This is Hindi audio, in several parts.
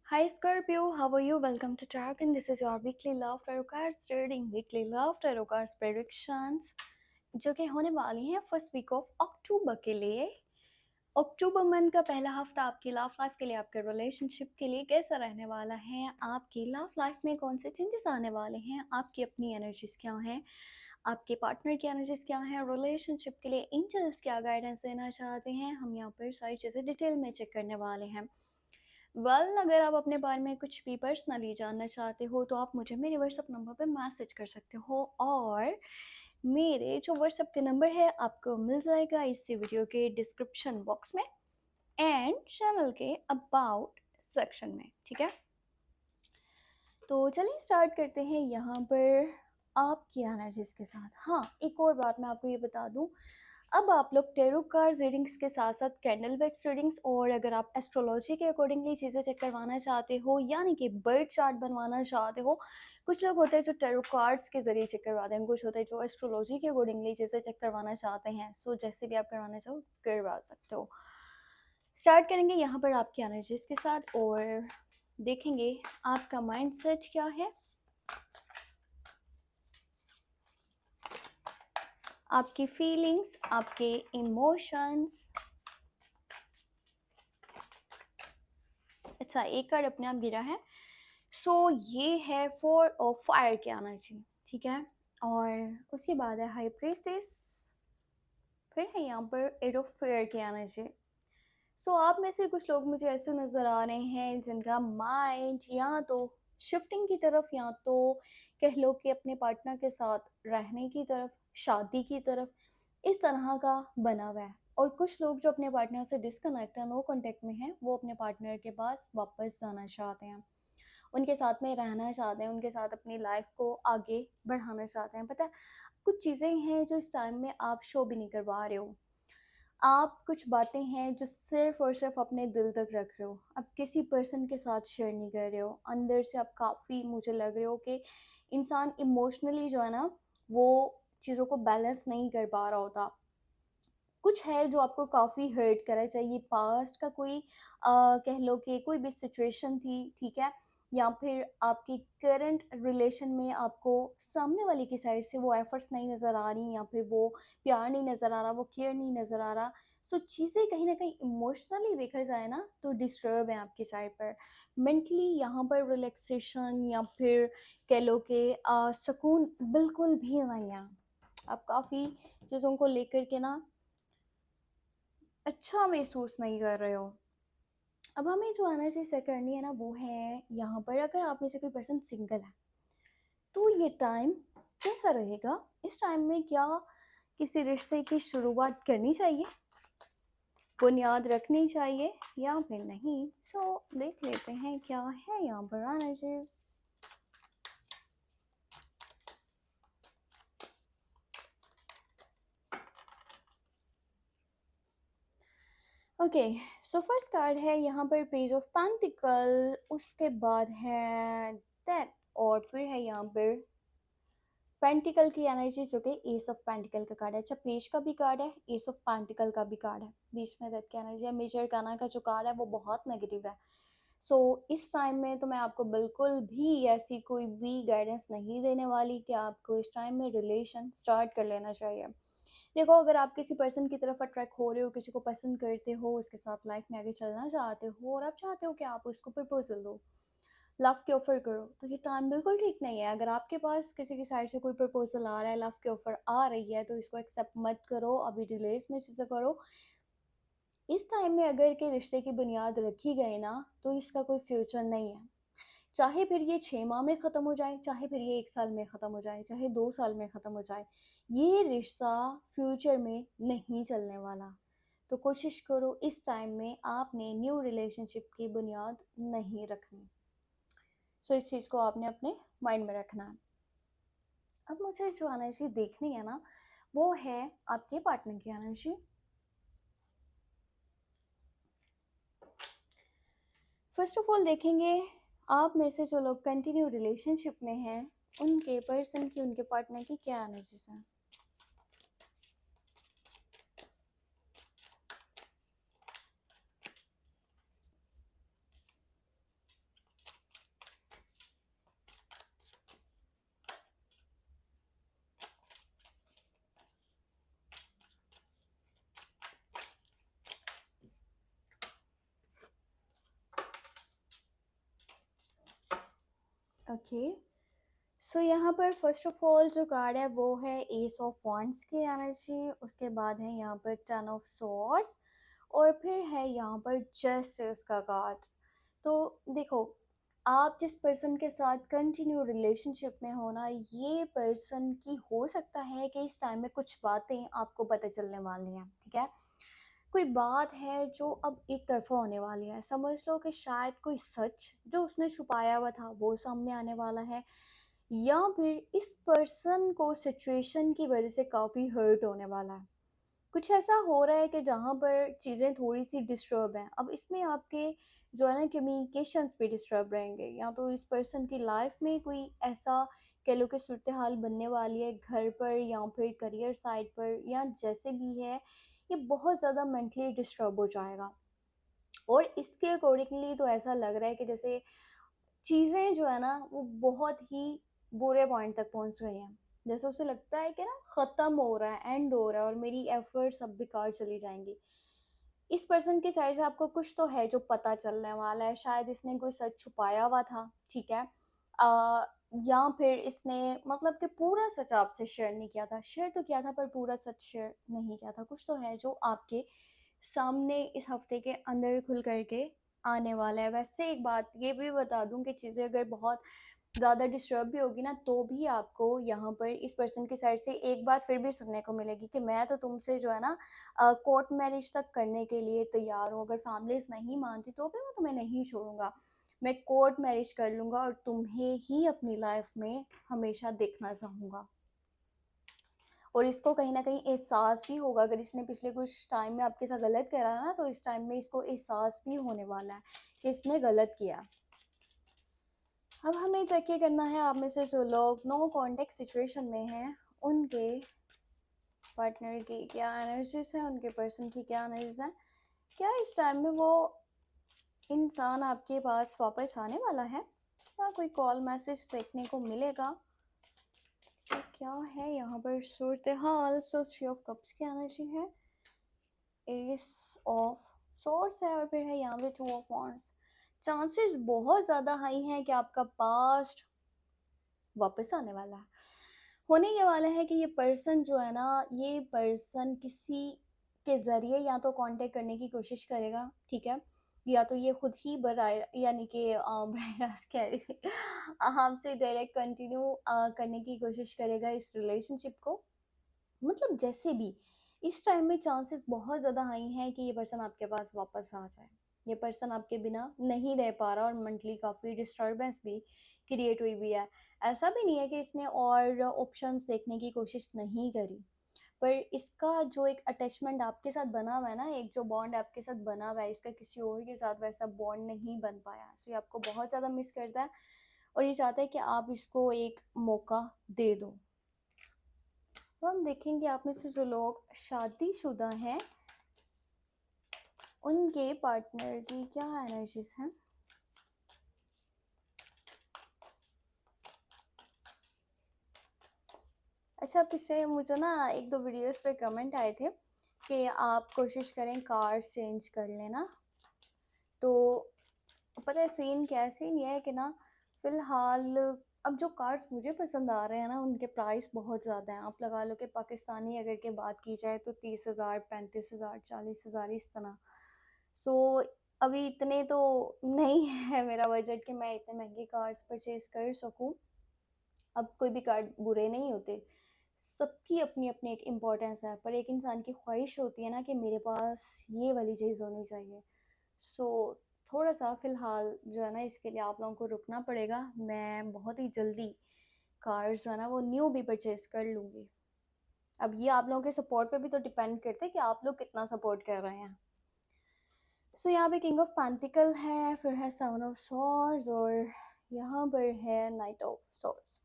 Hi Scorpio, how are you? Welcome to Dragon. This is your weekly love tarot cards reading, weekly love tarot cards predictions जो कि होने वाली हैं फर्स्ट वीक ऑफ अक्टूबर के लिए। अक्टूबर मंथ का पहला हफ्ता आपकी लव लाइफ के लिए, आपके रिलेशनशिप के लिए कैसा रहने वाला है, आपकी लव लाइफ में कौन से चेंजेस आने वाले हैं, आपकी अपनी एनर्जीज क्या हैं, आपके पार्टनर की एनर्जीज क्या हैं, रिलेशनशिप के लिए एंजल्स क्या गाइडेंस देना चाहते हैं, हम यहाँ पर सारी चीज़ें डिटेल में चेक करने वाले हैं। अगर आप अपने बारे में कुछ भी पर्सनली जानना चाहते हो तो आप मुझे मेरे व्हाट्सअप नंबर पे मैसेज कर सकते हो, और मेरे जो व्हाट्सअप के नंबर है आपको मिल जाएगा इस वीडियो के डिस्क्रिप्शन बॉक्स में एंड चैनल के अबाउट सेक्शन में। ठीक है, तो चलिए स्टार्ट करते हैं यहाँ पर आपकी एनर्जीज के साथ। हाँ, एक और बात मैं आपको ये बता दूँ, अब आप लोग टेरो कार्ड रीडिंग्स के साथ साथ कैंडल बेक्स रीडिंग्स, और अगर आप एस्ट्रोलॉजी के अकॉर्डिंगली चीज़ें चेक करवाना चाहते हो, यानी कि बर्थ चार्ट बनवाना चाहते हो, कुछ लोग होते हैं जो टेरो कार्ड्स के जरिए चेक करवाते हैं, कुछ होते हैं जो एस्ट्रोलॉजी के अकॉर्डिंगली चीज़ें चेक करवाना चाहते हैं। सो जैसे भी आप करवाना चाहो करवा सकते हो। स्टार्ट करेंगे यहाँ पर आपकी एनर्जीज के साथ और देखेंगे आपका माइंडसेट क्या है, आपकी फीलिंग्स, आपके इमोशंस। अच्छा, एक कार्ड अपने आप गिरा है। सो ये है फोर ऑफ फायर की एनर्जी। ठीक है, और उसके बाद है हाई प्रीस्टेस, फिर है यहाँ पर एट ऑफ फायर की एनर्जी। सो आप में से कुछ लोग मुझे ऐसे नज़र आ रहे हैं जिनका माइंड या तो शिफ्टिंग की तरफ, या तो कह लो कि अपने पार्टनर के साथ रहने की तरफ, शादी की तरफ, इस तरह का बना हुआ है। और कुछ लोग जो अपने पार्टनर से डिस्कनेक्ट है, नो कांटेक्ट में हैं, वो अपने पार्टनर के पास वापस जाना चाहते हैं, उनके साथ में रहना चाहते हैं, उनके साथ अपनी लाइफ को आगे बढ़ाना चाहते हैं। पता है, कुछ चीज़ें हैं जो इस टाइम में आप शो भी नहीं करवा रहे हो, आप कुछ बातें हैं जो सिर्फ और सिर्फ अपने दिल तक रख रहे हो, आप किसी पर्सन के साथ शेयर नहीं कर रहे हो। अंदर से आप काफ़ी मुझे लग रहे हो कि इंसान इमोशनली जो है ना, वो चीज़ों को बैलेंस नहीं कर पा रहा होता। कुछ है जो आपको काफ़ी हर्ट करा है, चाहे ये पास्ट का कोई कह लो कि कोई भी सिचुएशन थी, ठीक है, या फिर आपकी करंट रिलेशन में आपको सामने वाले की साइड से वो एफर्ट्स नहीं नज़र आ रही, या फिर वो प्यार नहीं नज़र आ रहा, वो केयर नहीं नज़र आ रहा। सो चीज़ें कहीं ना कहीं इमोशनली देखा जाए ना तो डिस्टर्ब है आपकी साइड पर। मेंटली यहाँ पर रिलैक्सेशन या फिर कह लो कि सुकून बिल्कुल भी नहीं है। आप काफ़ी चीज़ों को लेकर के ना अच्छा महसूस नहीं कर रहे हो। अब हमें जो एनर्जी सेट करनी है ना, वो है यहाँ पर, अगर आप में से कोई पर्सन सिंगल है तो ये टाइम कैसा रहेगा। इस टाइम में क्या किसी रिश्ते की शुरुआत करनी चाहिए, बुनियाद रखनी चाहिए, या फिर नहीं। सो देख लेते हैं क्या है यहाँ पर energies. Okay, so first card है यहाँ पर पेज ऑफ पेंटिकल, उसके बाद है डेथ, और फिर है यहाँ पर पेंटिकल की एनर्जी जो कि एस ऑफ पेंटिकल का कार्ड है। अच्छा, पेज का भी कार्ड है, एस ऑफ पेंटिकल का भी कार्ड है, बीच में डेथ की एनर्जी है। मेजर काना का जो कार्ड है वो बहुत नेगेटिव है। सो इस टाइम में तो मैं आपको बिल्कुल भी ऐसी कोई भी गाइडेंस नहीं देने वाली कि आपको इस टाइम में रिलेशन स्टार्ट कर लेना चाहिए। देखो, अगर आप किसी पर्सन की तरफ अट्रैक्ट हो रहे हो, किसी को पसंद करते हो, उसके साथ लाइफ में आगे चलना चाहते हो, और आप चाहते हो कि आप उसको प्रपोजल दो, लव के ऑफर करो, तो ये टाइम बिल्कुल ठीक नहीं है। अगर आपके पास किसी की साइड से कोई प्रपोजल आ रहा है, लव के ऑफर आ रही है, तो इसको एक्सेप्ट मत करो, अभी डिलेस में चीज़ें करो। इस टाइम में अगर के रिश्ते की बुनियाद रखी गई ना, तो इसका कोई फ्यूचर नहीं है। चाहे फिर ये 6 माह में ख़त्म हो जाए, चाहे फिर ये 1 साल में ख़त्म हो जाए, चाहे 2 साल में ख़त्म हो जाए, ये रिश्ता फ्यूचर में नहीं चलने वाला। तो कोशिश करो इस टाइम में आपने न्यू रिलेशनशिप की बुनियाद नहीं रखनी। सो इस चीज़ को आपने अपने माइंड में रखना है। अब मुझे जो एनर्जी देखनी है ना, वो है आपके पार्टनर की एनर्जी। फर्स्ट ऑफ ऑल देखेंगे आप में से जो लोग कंटिन्यू रिलेशनशिप में हैं, उनके पर्सन की, उनके पार्टनर की क्या एनर्जीज हैं। ओके, सो यहाँ पर फर्स्ट ऑफ ऑल जो कार्ड है वो है एस ऑफ वॉन्ड्स की एनर्जी, उसके बाद है यहाँ पर टेन ऑफ सॉर्ड्स, और फिर है यहाँ पर जस्टिस का कार्ड। तो देखो, आप जिस पर्सन के साथ कंटिन्यू रिलेशनशिप में हो ना, ये पर्सन की हो सकता है कि इस टाइम में कुछ बातें आपको पता चलने वाली हैं, ठीक है। कोई बात है जो अब एक तरफा होने वाली है, समझ लो कि शायद कोई सच जो उसने छुपाया हुआ था वो सामने आने वाला है, या फिर इस पर्सन को सिचुएशन की वजह से काफ़ी हर्ट होने वाला है। कुछ ऐसा हो रहा है कि जहाँ पर चीज़ें थोड़ी सी डिस्टर्ब हैं। अब इसमें आपके जो है ना कम्युनिकेशंस भी डिस्टर्ब रहेंगे, या तो इस पर्सन की लाइफ में कोई ऐसा कह लो कि सूरत हाल बनने वाली है घर पर या फिर करियर साइड पर, या जैसे भी है ये बहुत ज़्यादा मेंटली डिस्टर्ब हो जाएगा। और इसके अकॉर्डिंगली तो ऐसा लग रहा है कि जैसे चीज़ें जो है ना वो बहुत ही बुरे पॉइंट तक पहुंच गई हैं। जैसे उसे लगता है कि ना ख़त्म हो रहा है, एंड हो रहा है, और मेरी एफर्ट्स अब बेकार चली जाएंगी। इस पर्सन की साइड से आपको कुछ तो है जो पता चलने वाला है, शायद इसने कोई सच छुपाया हुआ था, ठीक है। अ, या फिर इसने मतलब कि पूरा सच आपसे शेयर नहीं किया था, शेयर तो किया था पर पूरा सच शेयर नहीं किया था। कुछ तो है जो आपके सामने इस हफ्ते के अंदर खुल करके आने वाला है। वैसे एक बात ये भी बता दूं कि चीज़ें अगर बहुत ज़्यादा डिस्टर्ब भी होगी ना, तो भी आपको यहाँ पर इस पर्सन की साइड से एक बात फिर भी सुनने को मिलेगी कि मैं तो तुमसे जो है ना कोर्ट मैरिज तक करने के लिए तैयार हूँ। अगर फैमिलीज नहीं मानती तो भी मैं तुम्हें नहीं छोड़ूंगा, मैं कोर्ट मैरिज कर लूँगा और तुम्हें ही अपनी लाइफ में हमेशा देखना चाहूँगा। और इसको कहीं न कहीं एहसास भी होगा, अगर इसने पिछले कुछ टाइम में आपके साथ गलत करा ना, तो इस टाइम में इसको एहसास भी होने वाला है कि इसने गलत किया। अब हमें चेक ये करना है आप में से जो लोग नो कॉन्टेक्ट सिचुएशन में हैं, उनके पार्टनर की क्या एनर्जीज है, उनके पर्सन की क्या एनर्जीज है। क्या इस टाइम में वो इंसान आपके पास वापस आने वाला है, या कोई कॉल मैसेज देखने को मिलेगा। तो क्या है यहाँ पर सूरत हाल। सो थ्री ऑफ कप्स की एनर्जी है, एस ऑफ सोर्स है, और फिर है यहाँ पे टू ऑफ वॉन्ड्स। चांसेस बहुत ज़्यादा हाई हैं कि आपका पास्ट वापस आने वाला है। होने ये वाला है कि ये पर्सन जो है ना, ये पर्सन किसी के ज़रिए या तो कांटेक्ट करने की कोशिश करेगा, ठीक है, या तो ये खुद ही बराए यानी कि बराह रास्त कह रही थी हमसे डायरेक्ट कंटिन्यू करने की कोशिश करेगा इस रिलेशनशिप को। मतलब जैसे भी इस टाइम में चांसेस बहुत ज़्यादा हाई हैं कि ये पर्सन आपके पास वापस आ जाए। ये पर्सन आपके बिना नहीं रह पा रहा, और मेंटली काफ़ी डिस्टर्बेंस भी क्रिएट हुई भी है। ऐसा भी नहीं है कि इसने और ऑप्शंस देखने की कोशिश नहीं करी, पर इसका जो एक अटैचमेंट आपके साथ बना हुआ है ना, एक जो बॉन्ड आपके साथ बना हुआ है, इसका किसी और के साथ वैसा बॉन्ड नहीं बन पाया। सो ये आपको बहुत ज़्यादा मिस करता है, और ये चाहता है कि आप इसको एक मौका दे दो। तो हम देखेंगे आप में से जो लोग शादीशुदा हैं, उनके पार्टनर की क्या एनर्जीज हैं। अच्छा, पीछे मुझे ना एक दो वीडियोस पे कमेंट आए थे कि आप कोशिश करें कार चेंज कर लेना। तो पता है सीन क्या है, सीन ये है कि ना फ़िलहाल अब जो कार्स मुझे पसंद आ रहे हैं ना, उनके प्राइस बहुत ज़्यादा हैं। आप लगा लो कि पाकिस्तानी अगर के बात की जाए तो 30,000, 35,000, 40,000 इस तरह। सो अभी इतने तो नहीं है मेरा बजट कि मैं इतने महंगे कार्स परचेज कर सकूं। अब कोई भी कार बुरे नहीं होते, सबकी अपनी अपनी एक इम्पोर्टेंस है, पर एक इंसान की ख्वाहिश होती है ना कि मेरे पास ये वाली चीज़ होनी चाहिए। सो थोड़ा सा फ़िलहाल जो है ना इसके लिए आप लोगों को रुकना पड़ेगा। मैं बहुत ही जल्दी कार्स जो है ना वो न्यू भी परचेज कर लूँगी। अब ये आप लोगों के सपोर्ट पे भी तो डिपेंड करते हैं कि आप लोग कितना सपोर्ट कर रहे हैं। सो यहाँ पे किंग ऑफ पेंटिकल है, फिर है सेवन ऑफ सॉर्ड्स, और यहाँ पर है नाइट ऑफ सॉर्ड्स।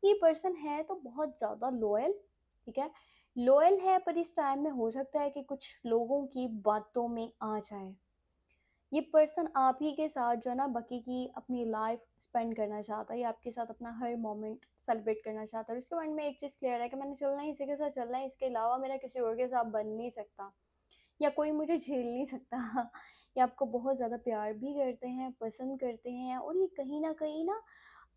ये पर्सन है तो बहुत ज़्यादा लॉयल, ठीक है, लॉयल है, पर इस टाइम में हो सकता है कि कुछ लोगों की बातों में आ जाए। ये पर्सन आप ही के साथ जो है ना बाकी की अपनी लाइफ स्पेंड करना चाहता है, या आपके साथ अपना हर मोमेंट सेलिब्रेट करना चाहता है। और इसके माइंड में एक चीज़ क्लियर है कि मैंने चलना है इसी के साथ चलना है, इसके अलावा मेरा किसी और के साथ बन नहीं सकता, या कोई मुझे झेल नहीं सकता ये आपको बहुत ज़्यादा प्यार भी करते हैं, पसंद करते हैं, और ये कहीं ना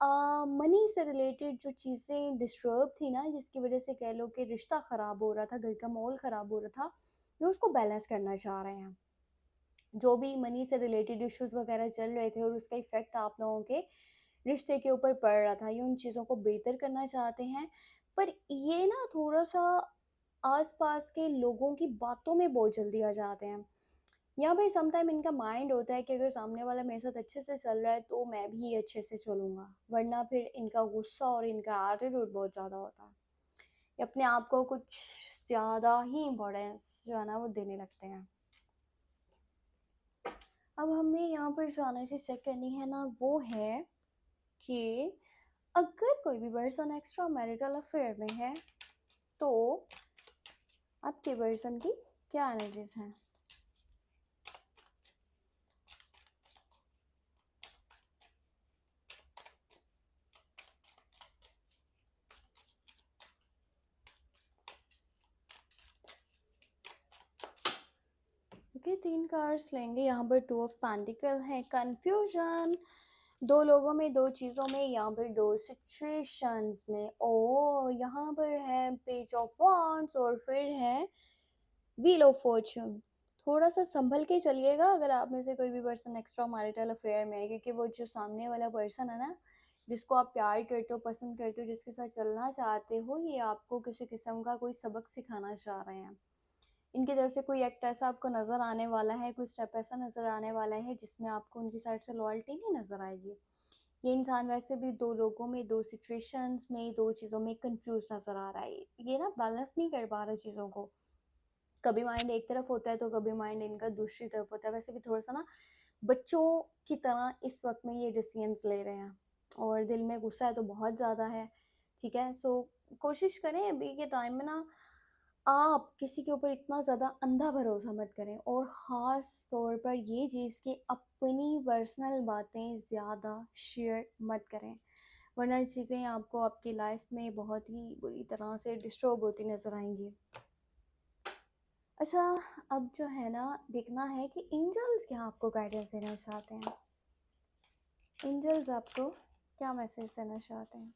मनी से रिलेटेड जो चीज़ें डिस्टर्ब थी ना, जिसकी वजह से कह लो कि रिश्ता ख़राब हो रहा था, घर का माहौल ख़राब हो रहा था, ये उसको बैलेंस करना चाह रहे हैं। जो भी मनी से रिलेटेड इश्यूज़ वगैरह चल रहे थे और उसका इफ़ेक्ट आप लोगों के रिश्ते के ऊपर पड़ रहा था, ये उन चीज़ों को बेहतर करना चाहते हैं। पर ये ना थोड़ा-सा आस-पास के लोगों की बातों में बहुत जल्दी आ जाते हैं। या फिर सम टाइम इनका माइंड होता है कि अगर सामने वाला मेरे साथ अच्छे से चल रहा है तो मैं भी अच्छे से चलूँगा, वरना फिर इनका गुस्सा और इनका एटीट्यूड बहुत ज़्यादा होता है। ये अपने आप को कुछ ज़्यादा ही इम्पोर्टेंस जो है ना वो देने लगते हैं। अब हमें यहाँ पर जो एनर्जी चेक करनी है ना वो है कि अगर कोई भी पर्सन एक्स्ट्रा मैरिटल अफेयर में है तो आपके पर्सन की क्या एनर्जीज हैं। ओके, 3 कार्ड्स लेंगे। यहाँ पर 2 ऑफ पेंटिकल है, कंफ्यूजन, 2 लोगों में, 2 चीज़ों में, यहाँ पर 2 सिचुएशंस में। ओ यहाँ पर है पेज ऑफ वांड्स और फिर है व्हील ऑफ फॉर्च्यून। थोड़ा सा संभल के चलिएगा अगर आप में से कोई भी पर्सन एक्स्ट्रा मैरिटल अफेयर में है, क्योंकि वो जो सामने वाला पर्सन है ना, जिसको आप प्यार करते हो, पसंद करते हो, जिसके साथ चलना चाहते हो, ये आपको किसी किस्म का कोई सबक सिखाना चाह रहे हैं। इनकी तरफ से कोई एक्ट ऐसा आपको नज़र आने वाला है, कोई स्टेप ऐसा नज़र आने वाला है जिसमें आपको उनकी साइड से लॉयल्टी नहीं नज़र आएगी। ये इंसान वैसे भी 2 लोगों में, 2 सिचुएशंस में, 2 चीज़ों में कंफ्यूज नज़र आ रहा है। ये ना बैलेंस नहीं कर पा रहा चीज़ों को। कभी माइंड एक तरफ होता है तो कभी माइंड इनका दूसरी तरफ होता है। वैसे भी थोड़ा सा ना बच्चों की तरह इस वक्त में ये डिसीजंस ले रहे हैं और दिल में गुस्सा है तो बहुत ज़्यादा है। ठीक है, सो कोशिश करें अभी के टाइम में ना आप किसी के ऊपर इतना ज़्यादा अंधा भरोसा मत करें, और ख़ास तौर पर ये चीज़ कि अपनी पर्सनल बातें ज़्यादा शेयर मत करें, वरना चीज़ें आपको आपकी लाइफ में बहुत ही बुरी तरह से डिस्टर्ब होती नज़र आएंगी। अच्छा, अब जो है ना देखना है कि एंजल्स क्या आपको गाइडेंस देना चाहते हैं। एंजल्स आपको क्या मैसेज देना चाहते हैं।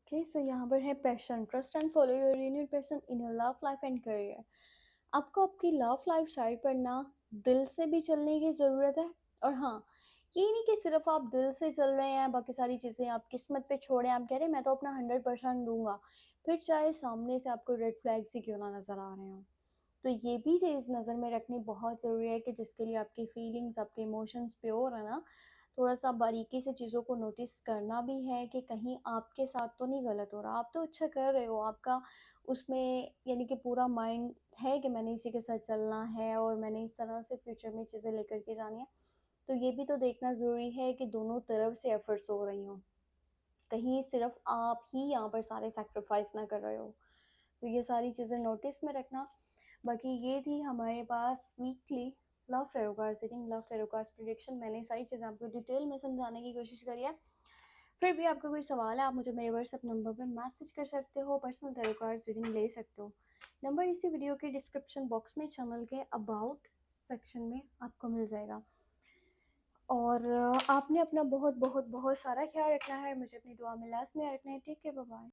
ओके, सो यहाँ पर है passion, trust and follow your renewed passion in your love life and career. आपको आपकी लव लाइफ साइड पर ना दिल से भी चलने की ज़रूरत है। और हाँ, ये नहीं कि सिर्फ आप दिल से चल रहे हैं, बाकी सारी चीज़ें आप किस्मत पे छोड़ें, आप कह रहे हैं मैं तो अपना 100% दूंगा, फिर चाहे सामने से आपको रेड फ्लैग्स ही क्यों ना नज़र आ रहे हों। तो ये भी चीज़ नज़र में रखनी बहुत ज़रूरी है कि जिसके लिए आपकी फीलिंग्स, आपके इमोशंस प्योर है ना, थोड़ा सा बारीकी से चीज़ों को नोटिस करना भी है कि कहीं आपके साथ तो नहीं गलत हो रहा। आप तो अच्छा कर रहे हो, आपका उसमें यानी कि पूरा माइंड है कि मैंने इसी के साथ चलना है और मैंने इस तरह से फ्यूचर में चीज़ें लेकर के जानी है। तो ये भी तो देखना ज़रूरी है कि दोनों तरफ से एफर्ट्स हो रही हों, कहीं सिर्फ आप ही यहाँ पर सारे सेक्रीफाइस ना कर रहे हो। तो ये सारी चीज़ें नोटिस में रखना। बाकी ये थी हमारे पास weekly love tarot card reading, love tarot cards prediction. मैंने सारी चीज़ें आपको डिटेल में समझाने की कोशिश करी है। फिर भी आपका कोई सवाल है, आप मुझे मेरे व्हाट्सएप नंबर पे मैसेज कर सकते हो, पर्सनल टेरो कार्ड्स रीडिंग ले सकते हो। नंबर इसी वीडियो के डिस्क्रिप्शन बॉक्स में चैनल के अबाउट सेक्शन में आपको मिल जाएगा। और आपने अपना बहुत बहुत बहुत सारा ख्याल रखना है, मुझे अपनी दुआ में लास्ट में रखना है। Take care, bye bye.